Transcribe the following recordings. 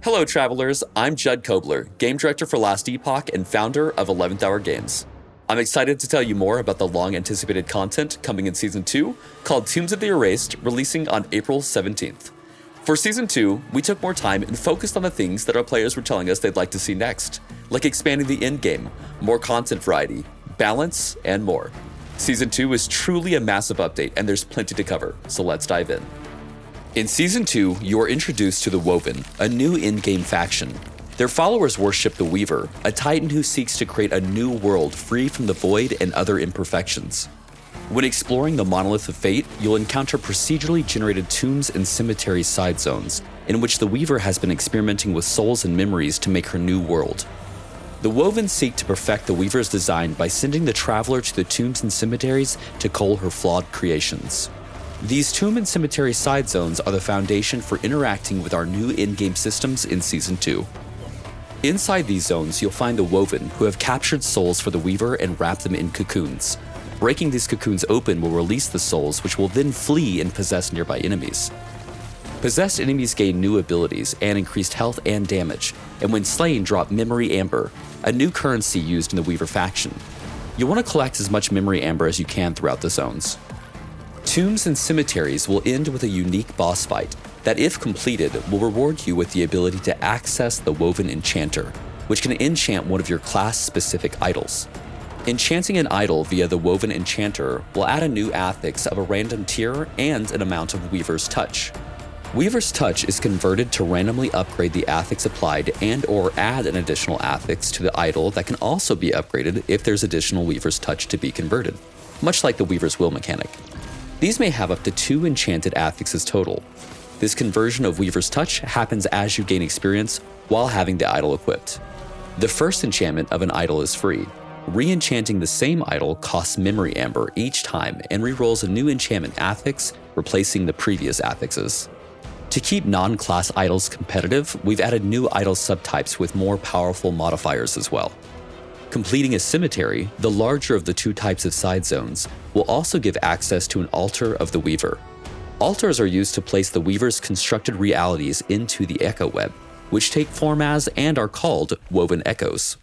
Hello travelers, I'm Judd Cobler, Game Director for Last Epoch and founder of 11th Hour Games. I'm excited to tell you more about the long-anticipated content coming in Season 2, called Tombs of the Erased, releasing on April 17th. For Season 2, we took more time and focused on the things that our players were telling us they'd like to see next, like expanding the endgame, more content variety, balance, and more. Season 2 is truly a massive update and there's plenty to cover, so let's dive in. In Season 2, you are introduced to the Woven, a new in-game faction. Their followers worship the Weaver, a titan who seeks to create a new world free from the void and other imperfections. When exploring the Monolith of Fate, you'll encounter procedurally generated tombs and cemetery side zones, in which the Weaver has been experimenting with souls and memories to make her new world. The Woven seek to perfect the Weaver's design by sending the traveler to the tombs and cemeteries to cull her flawed creations. These tomb and cemetery side zones are the foundation for interacting with our new in-game systems in Season 2. Inside these zones, you'll find the Woven, who have captured souls for the Weaver and wrapped them in cocoons. Breaking these cocoons open will release the souls, which will then flee and possess nearby enemies. Possessed enemies gain new abilities and increased health and damage, and when slain drop Memory Amber, a new currency used in the Weaver faction. You'll want to collect as much Memory Amber as you can throughout the zones. Tombs and cemeteries will end with a unique boss fight that, if completed, will reward you with the ability to access the Woven Enchanter, which can enchant one of your class-specific idols. Enchanting an idol via the Woven Enchanter will add a new affix of a random tier and an amount of Weaver's Touch. Weaver's Touch is converted to randomly upgrade the affix applied and/or add an additional affix to the idol that can also be upgraded if there's additional Weaver's Touch to be converted, much like the Weaver's Will mechanic. These may have up to 2 enchanted affixes total. This conversion of Weaver's Touch happens as you gain experience while having the idol equipped. The first enchantment of an idol is free. Re-enchanting the same idol costs Memory Amber each time and re-rolls a new enchantment affix, replacing the previous affixes. To keep non-class idols competitive, we've added new idol subtypes with more powerful modifiers as well. Completing a cemetery, the larger of the 2 types of side zones, will also give access to an altar of the Weaver. Altars are used to place the Weaver's constructed realities into the Echo Web, which take form as and are called Woven Echoes.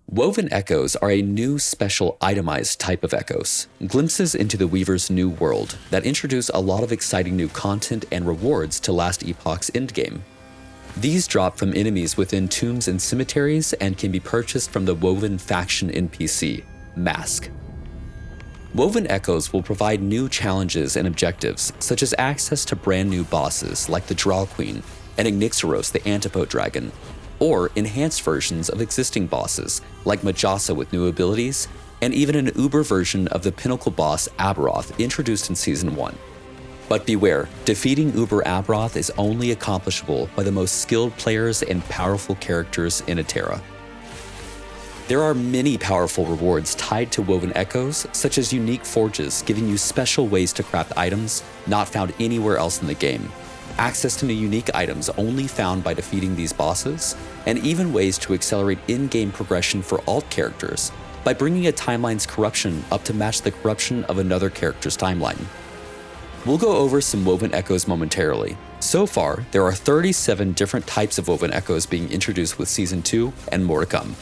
Woven Echoes are a new special itemized type of echoes, glimpses into the Weaver's new world that introduce a lot of exciting new content and rewards to Last Epoch's endgame. These drop from enemies within tombs and cemeteries and can be purchased from the Woven faction NPC, Mask. Woven Echoes will provide new challenges and objectives, such as access to brand new bosses like the Draw Queen and Ignixoros the Antipode Dragon, or enhanced versions of existing bosses like Majasa with new abilities, and even an Uber version of the pinnacle boss Aberoth introduced in Season 1. But beware, defeating Uber Aberoth is only accomplishable by the most skilled players and powerful characters in Eterra. There are many powerful rewards tied to Woven Echoes, such as unique forges giving you special ways to craft items not found anywhere else in the game, access to new unique items only found by defeating these bosses, and even ways to accelerate in-game progression for alt characters by bringing a timeline's corruption up to match the corruption of another character's timeline. We'll go over some Woven Echoes momentarily. So far, there are 37 different types of Woven Echoes being introduced with Season 2 and more to come.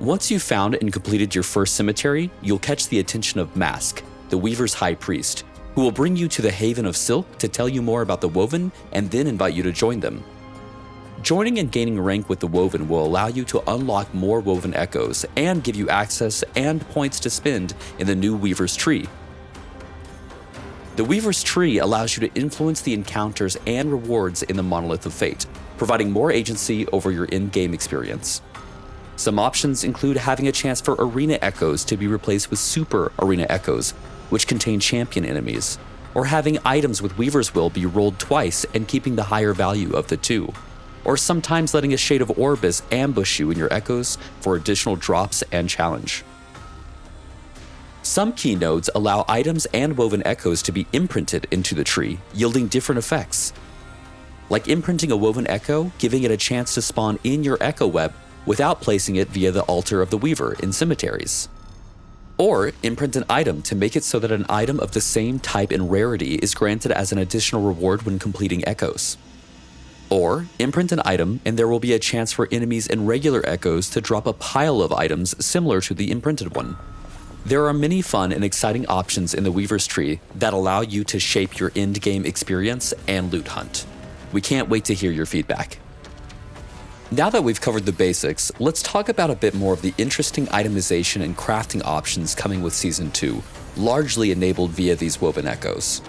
Once you've found and completed your first cemetery, you'll catch the attention of Mask, the Weaver's High Priest, who will bring you to the Haven of Silk to tell you more about the Woven and then invite you to join them. Joining and gaining rank with the Woven will allow you to unlock more Woven Echoes and give you access and points to spend in the new Weaver's Tree. The Weaver's Tree allows you to influence the encounters and rewards in the Monolith of Fate, providing more agency over your in-game experience. Some options include having a chance for Arena Echoes to be replaced with Super Arena Echoes, which contain champion enemies, or having items with Weaver's Will be rolled twice and keeping the higher value of the 2, or sometimes letting a Shade of Orbis ambush you in your Echoes for additional drops and challenge. Some key nodes allow items and Woven Echoes to be imprinted into the tree, yielding different effects. Like imprinting a Woven Echo, giving it a chance to spawn in your Echo Web without placing it via the altar of the Weaver in cemeteries. Or imprint an item to make it so that an item of the same type and rarity is granted as an additional reward when completing Echoes. Or imprint an item and there will be a chance for enemies and regular echoes to drop a pile of items similar to the imprinted one. There are many fun and exciting options in the Weaver's Tree that allow you to shape your end-game experience and loot hunt. We can't wait to hear your feedback. Now that we've covered the basics, let's talk about a bit more of the interesting itemization and crafting options coming with Season 2, largely enabled via these woven echoes.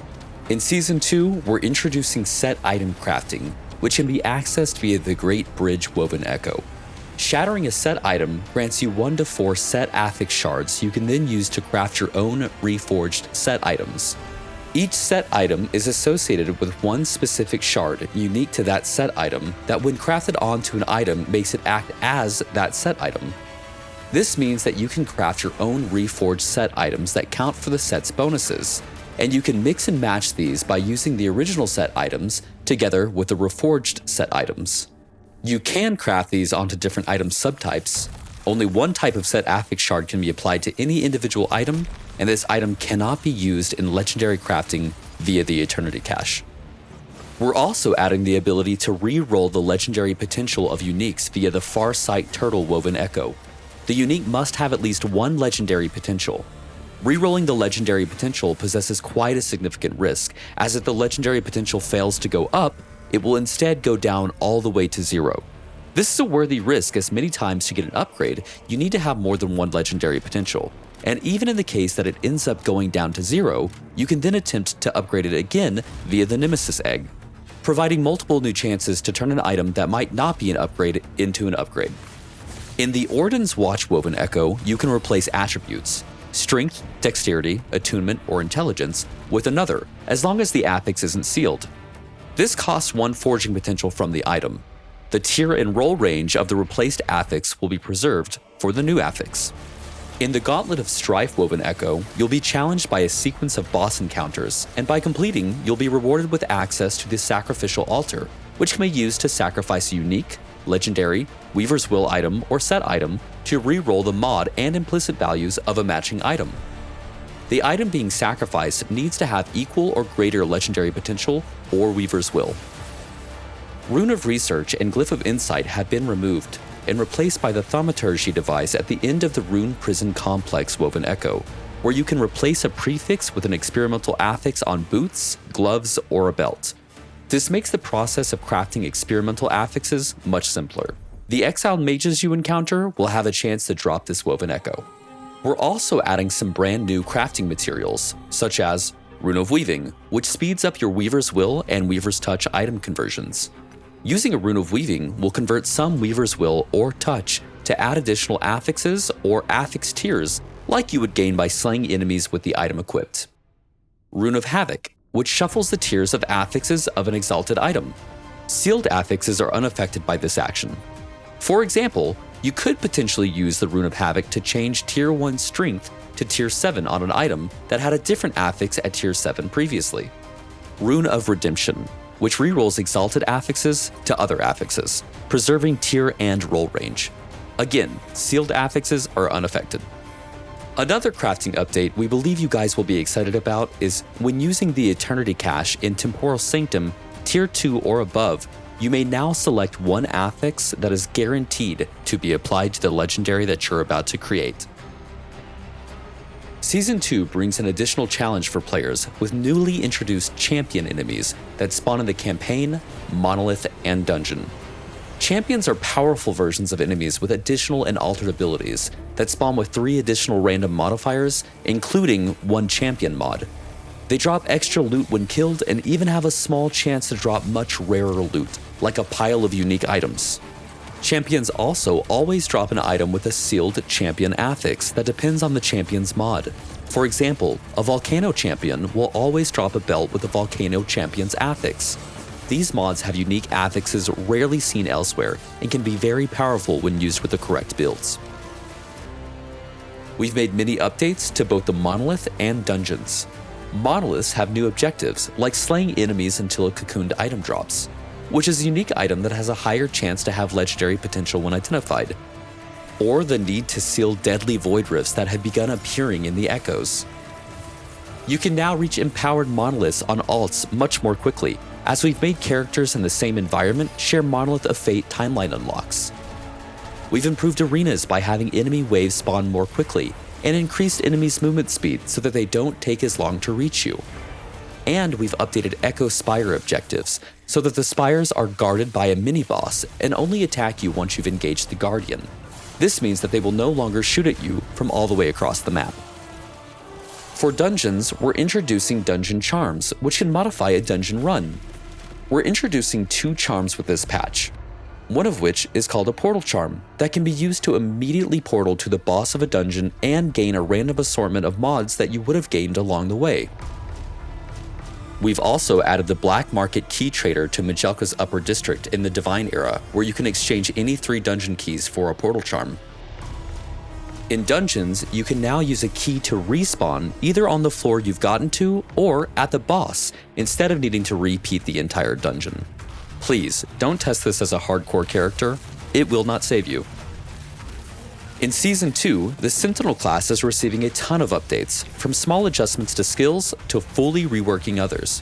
In Season 2, we're introducing set item crafting, which can be accessed via the Great Bridge Woven Echo. Shattering a set item grants you 1 to 4 set affix shards you can then use to craft your own reforged set items. Each set item is associated with one specific shard unique to that set item that when crafted onto an item makes it act as that set item. This means that you can craft your own reforged set items that count for the set's bonuses, and you can mix and match these by using the original set items together with the reforged set items. You can craft these onto different item subtypes. Only one type of set affix shard can be applied to any individual item, and this item cannot be used in legendary crafting via the Eternity Cache. We're also adding the ability to re-roll the legendary potential of uniques via the Farsight Turtle Woven Echo. The unique must have at least one legendary potential. Rerolling the legendary potential possesses quite a significant risk, as if the legendary potential fails to go up, it will instead go down all the way to 0. This is a worthy risk, as many times to get an upgrade, you need to have more than one legendary potential. And even in the case that it ends up going down to 0, you can then attempt to upgrade it again via the Nemesis Egg, providing multiple new chances to turn an item that might not be an upgrade into an upgrade. In the Orden's Watch Woven Echo, you can replace attributes, strength, dexterity, attunement, or intelligence, with another, as long as the affix isn't sealed. This costs 1 forging potential from the item. The tier and roll range of the replaced affix will be preserved for the new affix. In the Gauntlet of Strife Woven Echo, you'll be challenged by a sequence of boss encounters, and by completing, you'll be rewarded with access to the Sacrificial Altar, which can be used to sacrifice a unique, legendary, Weaver's Will item or set item to re-roll the mod and implicit values of a matching item. The item being sacrificed needs to have equal or greater legendary potential or Weaver's Will. Rune of Research and Glyph of Insight have been removed and replaced by the Thaumaturgy device at the end of the Rune Prison Complex Woven Echo, where you can replace a prefix with an experimental affix on boots, gloves, or a belt. This makes the process of crafting experimental affixes much simpler. The exiled mages you encounter will have a chance to drop this Woven Echo. We're also adding some brand new crafting materials, such as Rune of Weaving, which speeds up your Weaver's Will and Weaver's Touch item conversions. Using a Rune of Weaving will convert some Weaver's Will or Touch to add additional affixes or affix tiers, like you would gain by slaying enemies with the item equipped. Rune of Havoc, which shuffles the tiers of affixes of an exalted item. Sealed affixes are unaffected by this action. For example, you could potentially use the Rune of Havoc to change Tier 1 Strength to Tier 7 on an item that had a different affix at Tier 7 previously. Rune of Redemption, which rerolls exalted affixes to other affixes, preserving tier and roll range. Again, sealed affixes are unaffected. Another crafting update we believe you guys will be excited about is when using the Eternity Cache in Temporal Sanctum Tier 2 or above, you may now select one affix that is guaranteed to be applied to the legendary that you're about to create. Season 2 brings an additional challenge for players with newly introduced champion enemies that spawn in the campaign, monolith, and dungeon. Champions are powerful versions of enemies with additional and altered abilities that spawn with 3 additional random modifiers, including 1 champion mod. They drop extra loot when killed and even have a small chance to drop much rarer loot, like a pile of unique items. Champions also always drop an item with a sealed champion affix that depends on the champion's mod. For example, a Volcano champion will always drop a belt with a Volcano champion's affix. These mods have unique affixes rarely seen elsewhere and can be very powerful when used with the correct builds. We've made many updates to both the monolith and dungeons. Monoliths have new objectives, like slaying enemies until a cocooned item drops, which is a unique item that has a higher chance to have legendary potential when identified, or the need to seal deadly void rifts that have begun appearing in the echoes. You can now reach empowered monoliths on alts much more quickly, as we've made characters in the same environment share Monolith of Fate timeline unlocks. We've improved arenas by having enemy waves spawn more quickly, and increased enemies' movement speed so that they don't take as long to reach you. And we've updated Echo Spire objectives, so that the spires are guarded by a mini-boss and only attack you once you've engaged the Guardian. This means that they will no longer shoot at you from all the way across the map. For dungeons, we're introducing Dungeon Charms, which can modify a dungeon run. We're introducing 2 charms with this patch, one of which is called a Portal Charm that can be used to immediately portal to the boss of a dungeon and gain a random assortment of mods that you would have gained along the way. We've also added the Black Market Key Trader to Majelka's Upper District in the Divine Era, where you can exchange any 3 dungeon keys for a Portal Charm. In dungeons, you can now use a key to respawn either on the floor you've gotten to or at the boss, instead of needing to repeat the entire dungeon. Please, don't test this as a hardcore character. It will not save you. In Season 2, the Sentinel class is receiving a ton of updates, from small adjustments to skills to fully reworking others.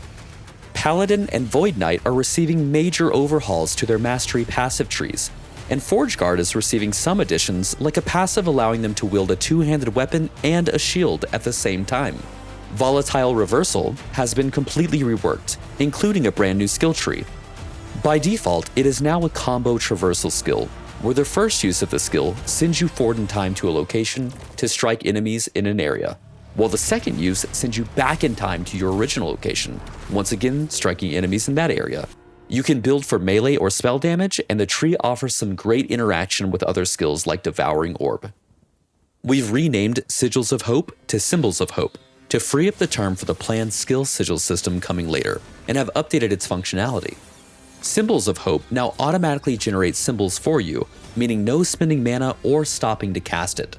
Paladin and Void Knight are receiving major overhauls to their mastery passive trees, and Forge Guard is receiving some additions like a passive allowing them to wield a 2-handed weapon and a shield at the same time. Volatile Reversal has been completely reworked, including a brand new skill tree. By default, it is now a combo traversal skill, where the first use of the skill sends you forward in time to a location to strike enemies in an area, while the second use sends you back in time to your original location, once again striking enemies in that area. You can build for melee or spell damage, and the tree offers some great interaction with other skills like Devouring Orb. We've renamed Sigils of Hope to Symbols of Hope to free up the term for the planned skill sigil system coming later, and have updated its functionality. Symbols of Hope now automatically generate symbols for you, meaning no spending mana or stopping to cast it.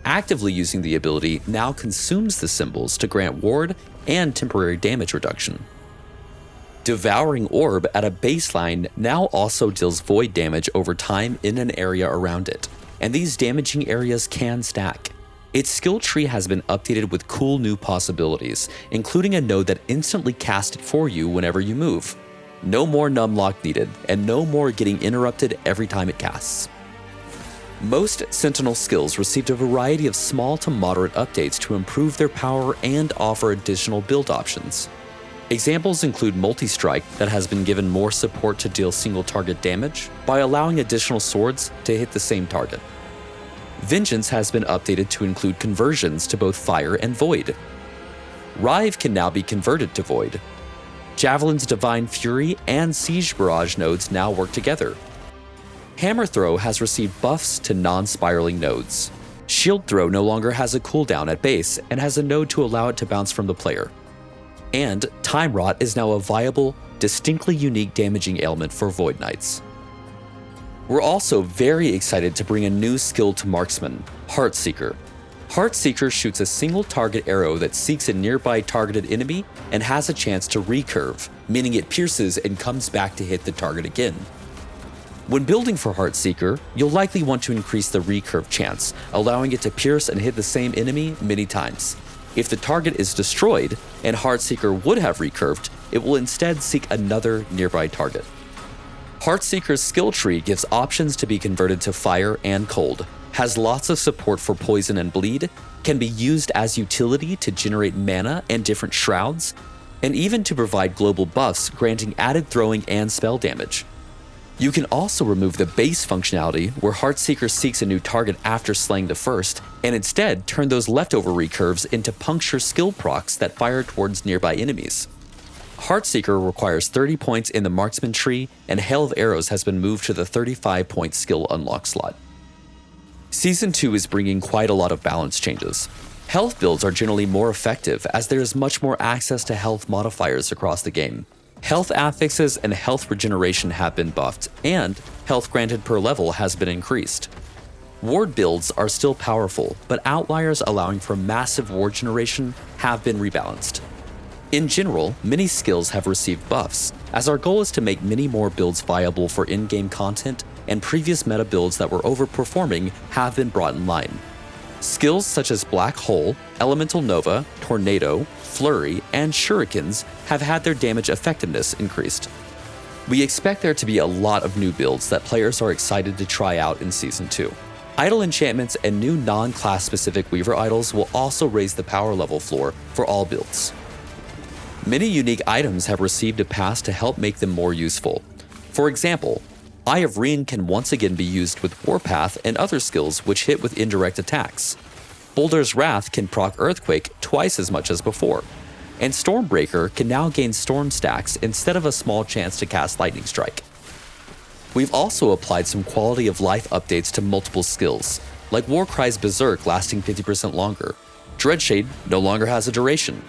Actively using the ability now consumes the symbols to grant ward and temporary damage reduction. Devouring Orb at a baseline now also deals void damage over time in an area around it, and these damaging areas can stack. Its skill tree has been updated with cool new possibilities, including a node that instantly casts it for you whenever you move. No more numlock needed, and no more getting interrupted every time it casts. Most Sentinel skills received a variety of small to moderate updates to improve their power and offer additional build options. Examples include Multi-Strike that has been given more support to deal single target damage by allowing additional swords to hit the same target. Vengeance has been updated to include conversions to both Fire and Void. Rive can now be converted to Void. Javelin's Divine Fury and Siege Barrage nodes now work together. Hammer Throw has received buffs to non-spiraling nodes. Shield Throw no longer has a cooldown at base and has a node to allow it to bounce from the player. And Time Rot is now a viable, distinctly unique damaging ailment for Void Knights. We're also very excited to bring a new skill to Marksman, Heartseeker. Heartseeker shoots a single target arrow that seeks a nearby targeted enemy and has a chance to recurve, meaning it pierces and comes back to hit the target again. When building for Heartseeker, you'll likely want to increase the recurve chance, allowing it to pierce and hit the same enemy many times. If the target is destroyed, and Heartseeker would have recurved, it will instead seek another nearby target. Heartseeker's skill tree gives options to be converted to Fire and Cold, has lots of support for Poison and Bleed, can be used as utility to generate mana and different shrouds, and even to provide global buffs granting added throwing and spell damage. You can also remove the base functionality where Heartseeker seeks a new target after slaying the first, and instead turn those leftover recurves into puncture skill procs that fire towards nearby enemies. Heartseeker requires 30 points in the Marksman tree, and Hail of Arrows has been moved to the 35-point skill unlock slot. Season 2 is bringing quite a lot of balance changes. Health builds are generally more effective as there is much more access to health modifiers across the game. Health affixes and health regeneration have been buffed, and health granted per level has been increased. Ward builds are still powerful, but outliers allowing for massive ward generation have been rebalanced. In general, many skills have received buffs, as our goal is to make many more builds viable for in-game content, and previous meta builds that were overperforming have been brought in line. Skills such as Black Hole, Elemental Nova, Tornado, flurry, and shurikens have had their damage effectiveness increased. We expect there to be a lot of new builds that players are excited to try out in Season 2. Idle enchantments and new non-class specific Weaver idols will also raise the power level floor for all builds. Many unique items have received a pass to help make them more useful. For example, Eye of Reen can once again be used with Warpath and other skills which hit with indirect attacks. Boulder's Wrath can proc Earthquake twice as much as before, and Stormbreaker can now gain Storm stacks instead of a small chance to cast Lightning Strike. We've also applied some quality of life updates to multiple skills, like Warcry's Berserk lasting 50% longer. Dreadshade no longer has a duration.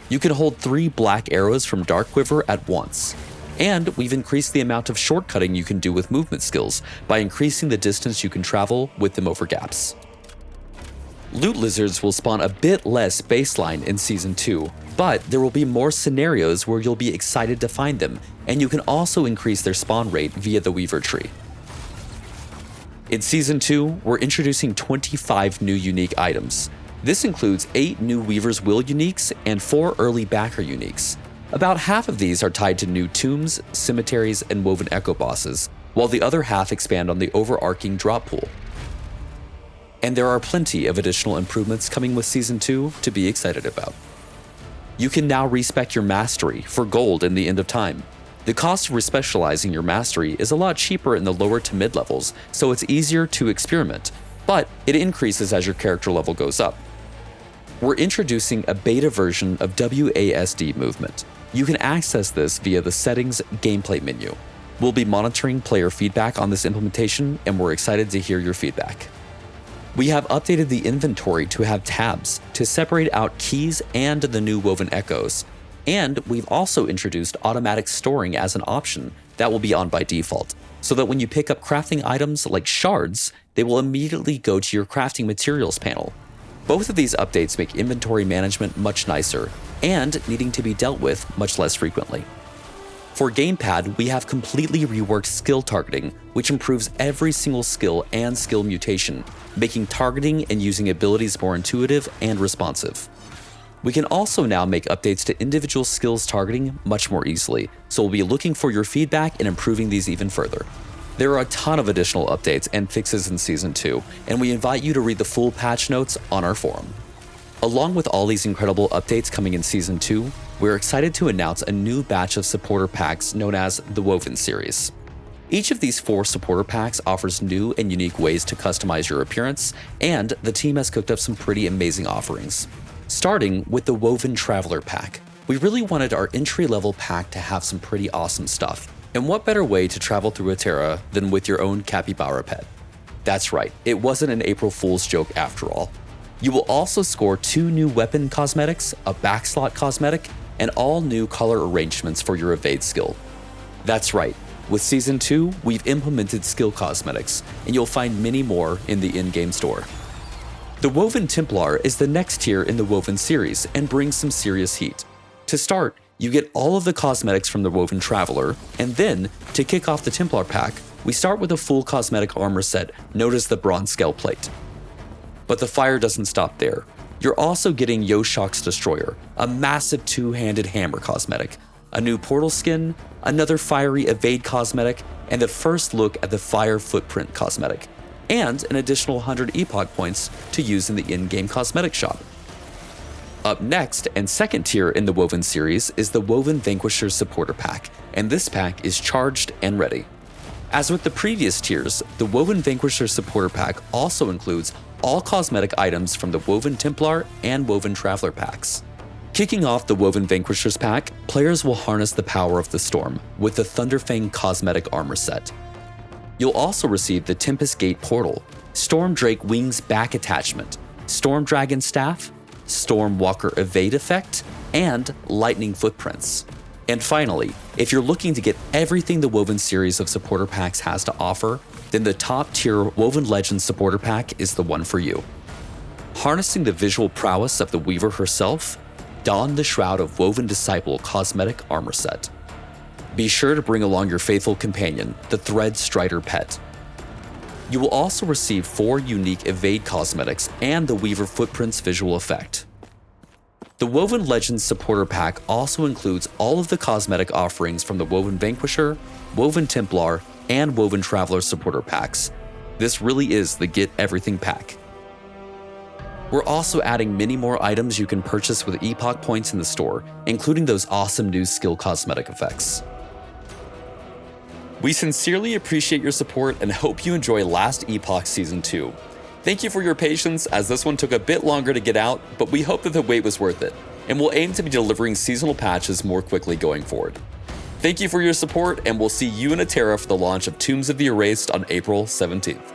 You can hold 3 black arrows from Dark Quiver at once. And we've increased the amount of shortcutting you can do with movement skills by increasing the distance you can travel with them over gaps. Loot lizards will spawn a bit less baseline in Season 2, but there will be more scenarios where you'll be excited to find them, and you can also increase their spawn rate via the Weaver tree. In Season 2, we're introducing 25 new unique items. This includes 8 new Weaver's Will uniques and 4 early backer uniques. About half of these are tied to new tombs, cemeteries, and Woven Echo bosses, while the other half expand on the overarching drop pool. And there are plenty of additional improvements coming with Season 2 to be excited about. You can now respec your mastery for gold in the End of Time. The cost of respecializing your mastery is a lot cheaper in the lower to mid levels, so it's easier to experiment, but it increases as your character level goes up. We're introducing a beta version of WASD movement. You can access this via the Settings gameplay menu. We'll be monitoring player feedback on this implementation, and we're excited to hear your feedback. We have updated the inventory to have tabs to separate out keys and the new Woven Echoes, and we've also introduced automatic storing as an option that will be on by default, so that when you pick up crafting items like shards, they will immediately go to your crafting materials panel. Both of these updates make inventory management much nicer, and needing to be dealt with much less frequently. For Gamepad, we have completely reworked skill targeting, which improves every single skill and skill mutation, making targeting and using abilities more intuitive and responsive. We can also now make updates to individual skills targeting much more easily, so we'll be looking for your feedback and improving these even further. There are a ton of additional updates and fixes in Season 2, and we invite you to read the full patch notes on our forum. Along with all these incredible updates coming in Season 2, we're excited to announce a new batch of supporter packs known as the Woven series. Each of these 4 supporter packs offers new and unique ways to customize your appearance, and the team has cooked up some pretty amazing offerings. Starting with the Woven Traveler pack. We really wanted our entry-level pack to have some pretty awesome stuff. And what better way to travel through Eterra than with your own capybara pet? That's right, it wasn't an April Fool's joke after all. You will also score 2 new weapon cosmetics, a backslot cosmetic, and all new color arrangements for your evade skill. That's right, with Season 2, we've implemented skill cosmetics, and you'll find many more in the in-game store. The Woven Templar is the next tier in the Woven series and brings some serious heat. To start, you get all of the cosmetics from the Woven Traveler, and then, to kick off the Templar pack, we start with a full cosmetic armor set known as the Bronze Scale Plate. But the fire doesn't stop there. You're also getting Yoshok's Destroyer, a massive 2-handed hammer cosmetic, a new portal skin, another fiery evade cosmetic, and the first look at the Fire Footprint cosmetic, and an additional 100 epoch points to use in the in-game cosmetic shop. Up next, and second tier in the Woven series, is the Woven Vanquisher Supporter Pack, and this pack is charged and ready. As with the previous tiers, the Woven Vanquisher Supporter Pack also includes all cosmetic items from the Woven Templar and Woven Traveler packs. Kicking off the Woven Vanquishers pack, players will harness the power of the storm with the Thunderfang cosmetic armor set. You'll also receive the Tempest Gate Portal, Storm Drake Wings back attachment, Storm Dragon Staff, Storm Walker Evade effect, and Lightning Footprints. And finally, if you're looking to get everything the Woven series of supporter packs has to offer, then the top tier Woven Legends supporter pack is the one for you. Harnessing the visual prowess of the Weaver herself, don the Shroud of Woven Disciple cosmetic armor set. Be sure to bring along your faithful companion, the Thread Strider pet. You will also receive 4 unique evade cosmetics and the Weaver Footprints visual effect. The Woven Legends Supporter Pack also includes all of the cosmetic offerings from the Woven Vanquisher, Woven Templar, and Woven Traveler Supporter Packs. This really is the Get Everything pack. We're also adding many more items you can purchase with Epoch points in the store, including those awesome new skill cosmetic effects. We sincerely appreciate your support and hope you enjoy Last Epoch Season 2. Thank you for your patience, as this one took a bit longer to get out, but we hope that the wait was worth it, and we'll aim to be delivering seasonal patches more quickly going forward. Thank you for your support, and we'll see you in Eterra for the launch of Tombs of the Erased on April 17th.